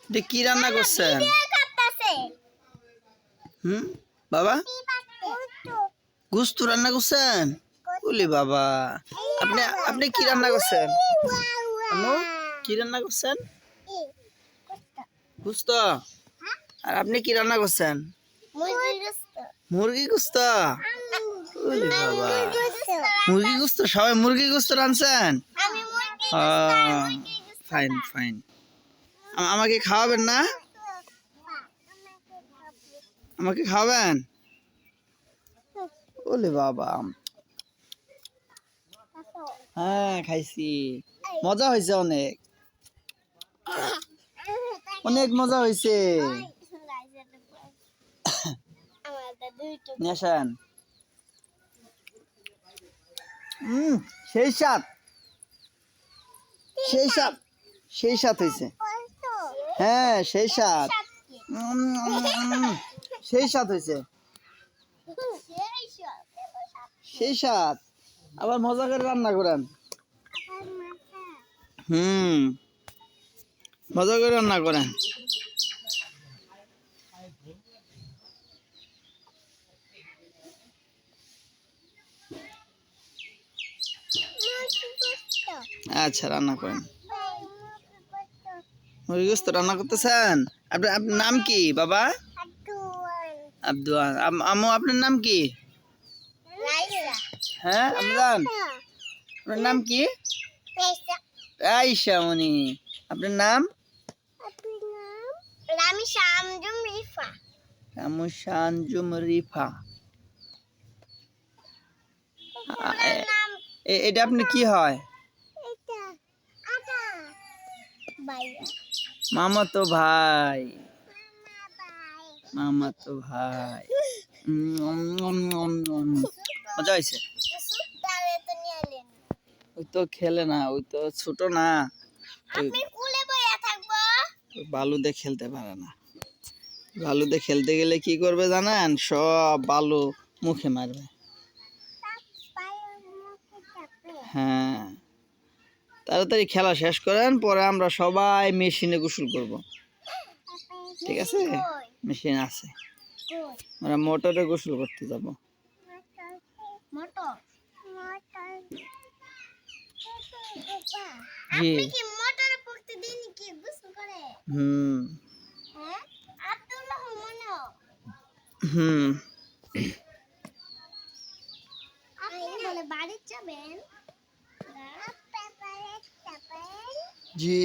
এটা কি রান্না করছেন? বাবা গুস্ত রান্না করছেন? ওলে বাবা, আপনি আপনি কি রান্না করছেন? আম্মু কি রান্না করছেন? গুস্ত। আর আপনি কি রান্না করছেন? মুরগি গুস্ত। ওলে বাবা, মুরগি গুস্ত। সবাই মুরগি গুস্ত রাঁধছেন? Fine fine. আমাকে খাওয়াবেন না? আমাকে খাওয়াবেন? ওলে বাবা, হ্যাঁ খাইছি। মজা হয়েছে অনেক, অনেক মজা হয়েছে। নেশান সেই সাত, সেই সাত, সেই সাত হয়েছে। হ্যাঁ সেই সাত, সেই সাত হয়েছে, সেই সাত। আবার মজা করে রান্না করেন। মজা করে রান্না করেন। আচ্ছা রান্না করেন। মুরগি গোস্ত রান্না করতেছেন? আপনার নাম কি বাবা? আব্দুল। আম্মু আপনার নাম কি? হ্যাঁ আমজান, আপনার নাম কি? আয়েশা মনি। আপনার নাম? রামিশা আঞ্জুম রিফা। রামিশা আঞ্জুম রিফা। এটা আপনি কি হয়? মামাতো ভাই, মামাতো ভাই। মজা হয়েছে? ওই তো খেলে না, ওই তো ছোট না, বালুতে খেলতে পারে না। বালুতে খেলতে গেলে কি করবে জানেন? সব বালু মুখে মারবে। হ্যাঁ, তাড়াতাড়ি খেলা শেষ করেন, পরে আমরা সবাই মেশিনে গোসল করব। ঠিক আছে? মেশিন আছে, আমরা মোটরে গোসল করতে যাব। জি জি।